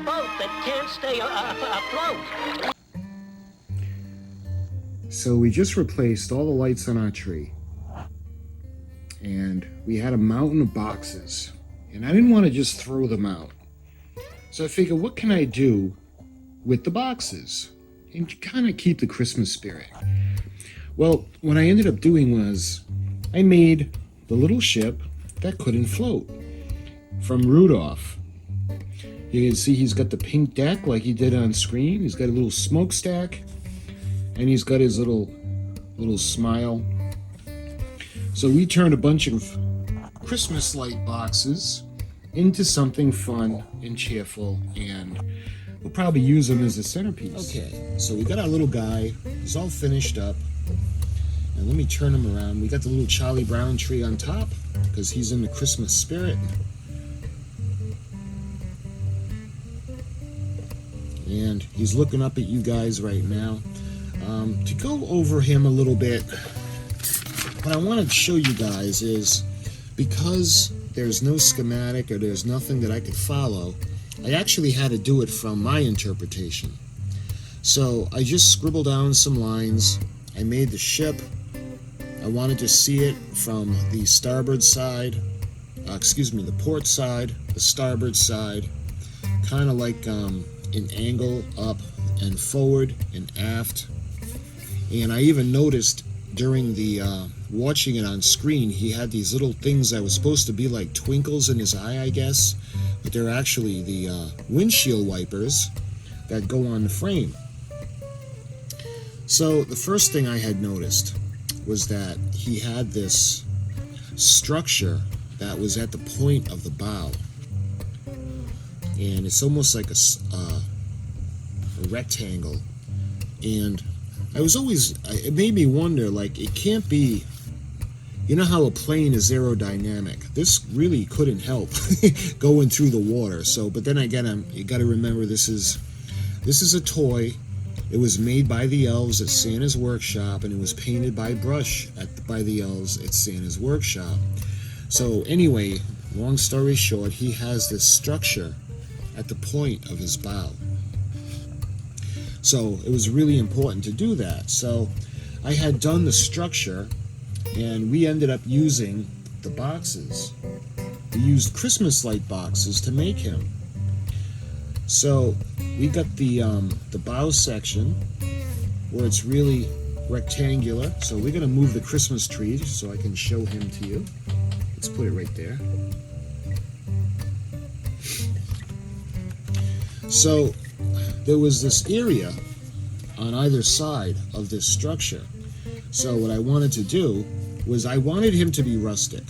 a boat that can't stay afloat. So we just replaced all the lights on our tree. And we had a mountain of boxes. And I didn't want to just throw them out. So I figured, what can I do with the boxes? And kind of keep the Christmas spirit. Well, what I ended up doing was I made the little ship that couldn't float from Rudolph. You can see he's got the pink deck like he did on screen. He's got a little smokestack, and he's got his little smile. So we turned a bunch of Christmas light boxes into something fun and cheerful, and we'll probably use them as a centerpiece. Okay, so we got our little guy. He's all finished up. And let me turn him around. We got the little Charlie Brown tree on top because he's in the Christmas spirit. And he's looking up at you guys right now. To go over him a little bit, what I want to show you guys is, because there's no schematic or there's nothing that I could follow, I actually had to do it from my interpretation. So I just scribbled down some lines. I made the ship. I wanted to see it from the starboard side, the port side, the starboard side, kind of like an angle up and forward and aft. And I even noticed during the watching it on screen, he had these little things that were supposed to be like twinkles in his eye, I guess, but they're actually the windshield wipers that go on the frame. So the first thing I had noticed was that he had this structure that was at the point of the bow, and it's almost like a rectangle. And it made me wonder, like, it can't be, you know how a plane is aerodynamic, this really couldn't help going through the water. So, but then again, you got to remember, this is a toy. It was made by the elves at Santa's workshop, and it was painted by brush by the elves at Santa's workshop. So anyway, long story short, he has this structure at the point of his bow. So it was really important to do that. So I had done the structure, and we ended up using the boxes. We used Christmas light boxes to make him. So we got the bow section where it's really rectangular. So we're going to move the Christmas tree so I can show him to you. Let's put it right there. So there was this area on either side of this structure. So what I wanted to do was I wanted him to be rustic.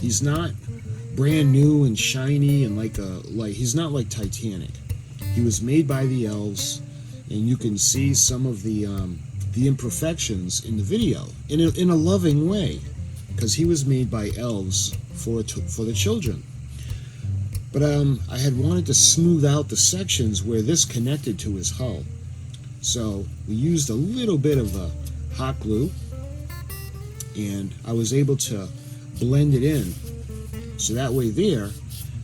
He's not brand new and shiny and he's not like Titanic. He was made by the elves, and you can see some of the imperfections in the video in a loving way, because he was made by elves for the children. But I had wanted to smooth out the sections where this connected to his hull. So we used a little bit of hot glue, and I was able to blend it in. So that way there,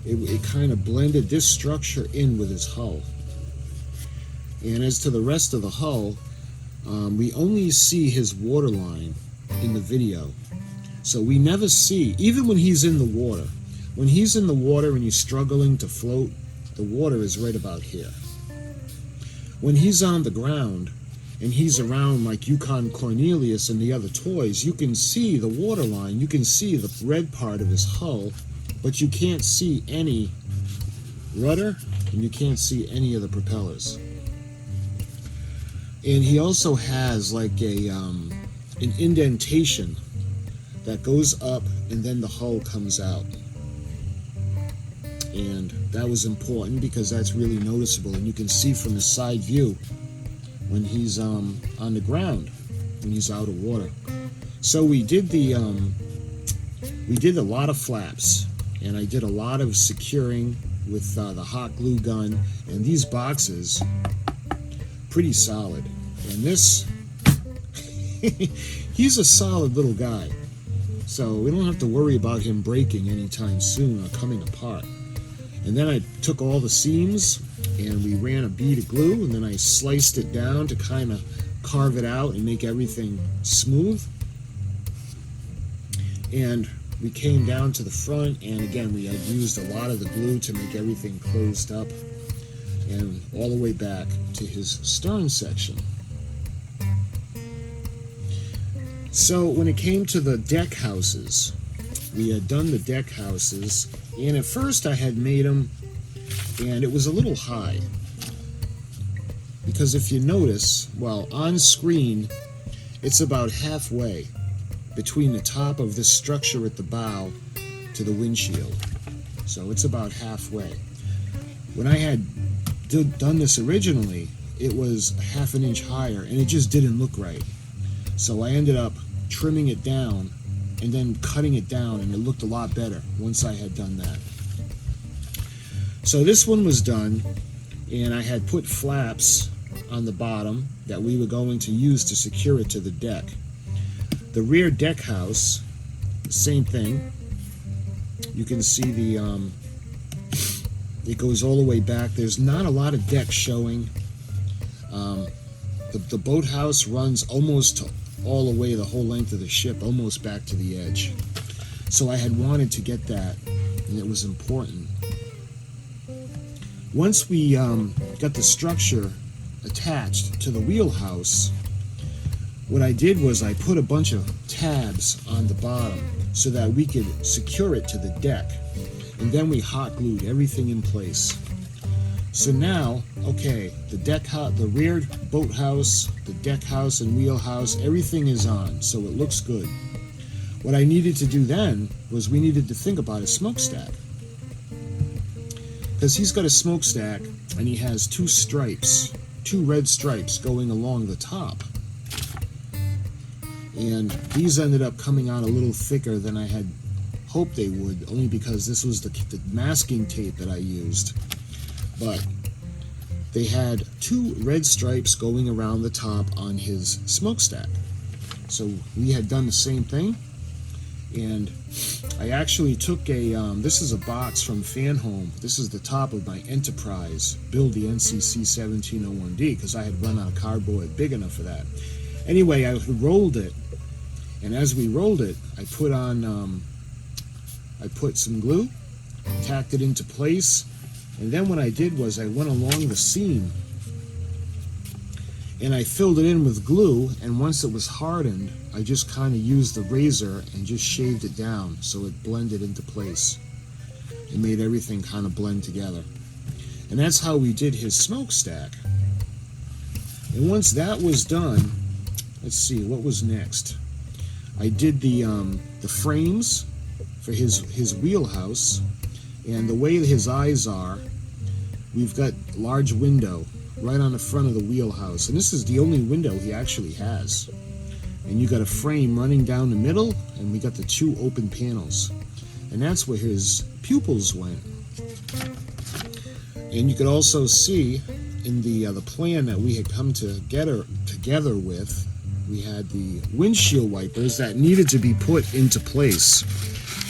it kind of blended this structure in with his hull. And as to the rest of the hull, we only see his waterline in the video. So we never see, even when he's in the water. When he's in the water and he's struggling to float, the water is right about here. When he's on the ground and he's around like Yukon Cornelius and the other toys, you can see the waterline, you can see the red part of his hull, but you can't see any rudder and you can't see any of the propellers. And he also has like an indentation that goes up and then the hull comes out. And that was important because that's really noticeable, and you can see from the side view when he's on the ground, when he's out of water. So we did a lot of flaps, and I did a lot of securing with the hot glue gun, and these boxes pretty solid. And this he's a solid little guy, so we don't have to worry about him breaking anytime soon or coming apart. And then I took all the seams and we ran a bead of glue, and then I sliced it down to kind of carve it out and make everything smooth. And we came down to the front, and again we had used a lot of the glue to make everything closed up, and all the way back to his stern section. So when it came to the deck houses, we had done the deck houses, and at first I had made them, and it was a little high, because if you notice, well, on screen it's about halfway between the top of this structure at the bow to the windshield, so it's about halfway. When I had done this originally, it was ½ an inch higher, and it just didn't look right. So I ended up trimming it down and then cutting it down, and it looked a lot better once I had done that. So this one was done, and I had put flaps on the bottom that we were going to use to secure it to the deck. The rear deck house, the same thing. You can see the it goes all the way back. There's not a lot of deck showing. The boathouse runs almost all the way the whole length of the ship, almost back to the edge. So I had wanted to get that, and it was important. Once we got the structure attached to the wheelhouse, what I did was I put a bunch of tabs on the bottom so that we could secure it to the deck, and then we hot glued everything in place. So now, okay, the rear boathouse, the deck house and wheelhouse, everything is on, so it looks good. What I needed to do then was we needed to think about a smokestack, because he's got a smokestack and he has two red stripes going along the top, and these ended up coming out a little thicker than I had hoped they would, only because this was the masking tape that I used. But they had two red stripes going around the top on his smokestack. So we had done the same thing, and I actually took this is a box from Fan Home. This is the top of my Enterprise, build the NCC 1701D, because I had run out of cardboard big enough for that. Anyway, I rolled it, and as we rolled it, I put some glue, tacked it into place, and then what I did was I went along the seam and I filled it in with glue, and once it was hardened, I just kind of used the razor and just shaved it down so it blended into place. It made everything kind of blend together. And that's how we did his smokestack. And once that was done, let's see, what was next? I did the frames for his wheelhouse, and the way his eyes are, we've got a large window right on the front of the wheelhouse, and this is the only window he actually has. And you got a frame running down the middle, and we got the two open panels, and that's where his pupils went. And you could also see in the plan that we had come together with, we had the windshield wipers that needed to be put into place.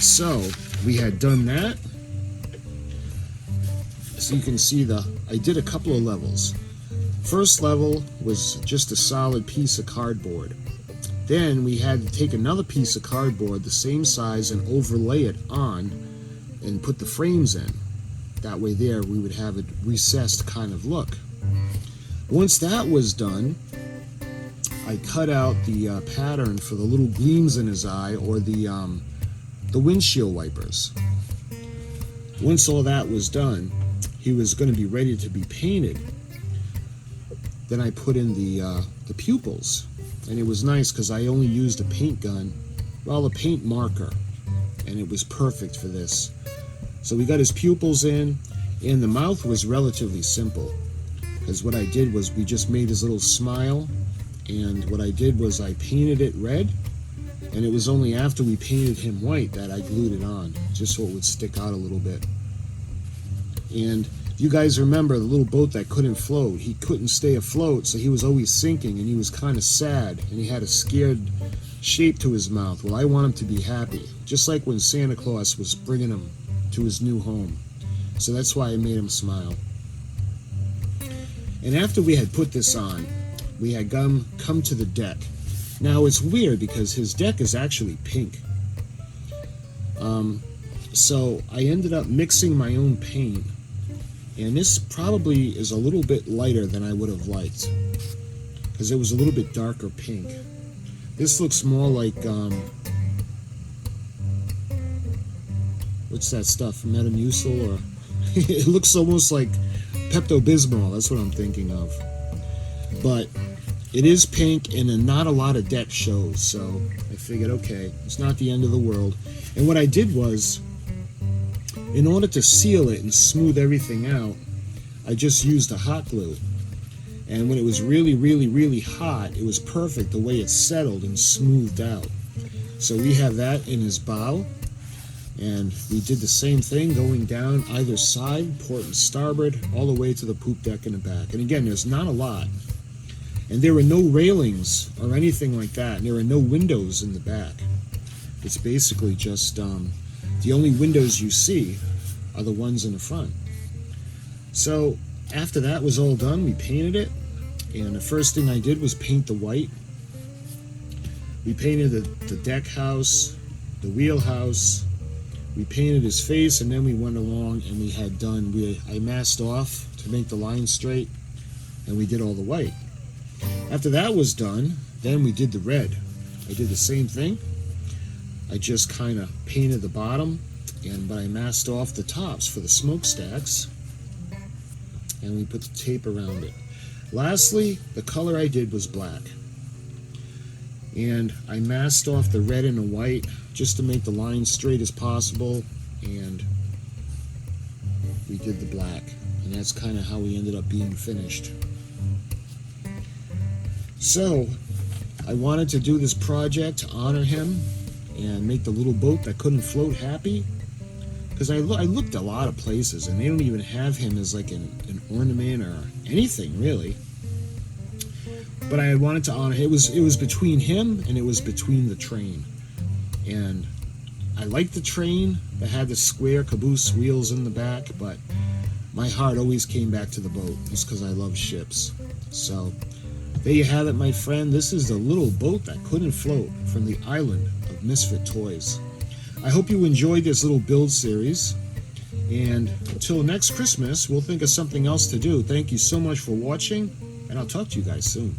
So we had done that. So you can see I did a couple of levels. First level was just a solid piece of cardboard. Then we had to take another piece of cardboard the same size and overlay it on and put the frames in. That way there we would have a recessed kind of look. Once that was done, I cut out the pattern for the little gleams in his eye, or the windshield wipers. Once all that was done, he was going to be ready to be painted. Then I put in the pupils, and it was nice because I only used a paint gun, well, a paint marker, and it was perfect for this. So we got his pupils in, and the mouth was relatively simple, because what I did was we just made his little smile, and what I did was I painted it red, and it was only after we painted him white that I glued it on, just so it would stick out a little bit. And you guys remember the little boat that couldn't float? He couldn't stay afloat, so he was always sinking, and he was kind of sad, and he had a scared shape to his mouth. Well, I want him to be happy, just like when Santa Claus was bringing him to his new home. So that's why I made him smile. And after we had put this on, we had come to the deck. Now it's weird because his deck is actually pink. So I ended up mixing my own paint. And this probably is a little bit lighter than I would have liked, because it was a little bit darker pink. This looks more like, what's that stuff, Metamucil, or it looks almost like Pepto-Bismol, that's what I'm thinking of. But it is pink, and then not a lot of deck shows, so I figured, okay, it's not the end of the world. And what I did was, in order to seal it and smooth everything out, I just used a hot glue. And when it was really, really, really hot, it was perfect the way it settled and smoothed out. So we have that in his bow. And we did the same thing going down either side, port and starboard, all the way to the poop deck in the back. And again, there's not a lot. And there were no railings or anything like that. And there are no windows in the back. It's basically just the only windows you see are the ones in the front. So after that was all done, we painted it. And the first thing I did was paint the white. We painted the deck house, the wheelhouse. We painted his face, and then we went along and we had done, I masked off to make the line straight, and we did all the white. After that was done, then we did the red. I did the same thing. I just kind of painted the bottom, but I masked off the tops for the smokestacks, and we put the tape around it. Lastly, the color I did was black. And I masked off the red and the white just to make the line straight as possible, and we did the black. And that's kind of how we ended up being finished. So, I wanted to do this project to honor him and make the little boat that couldn't float happy. Because I looked a lot of places, and they don't even have him as like an ornament or anything, really. But I wanted to honor him. It was between him and it was between the train. And I liked the train that had the square caboose wheels in the back, but my heart always came back to the boat, just because I love ships. So there you have it, my friend. This is the little boat that couldn't float from the Island of Misfit Toys. I hope you enjoyed this little build series. And until next Christmas, we'll think of something else to do. Thank you so much for watching, and I'll talk to you guys soon.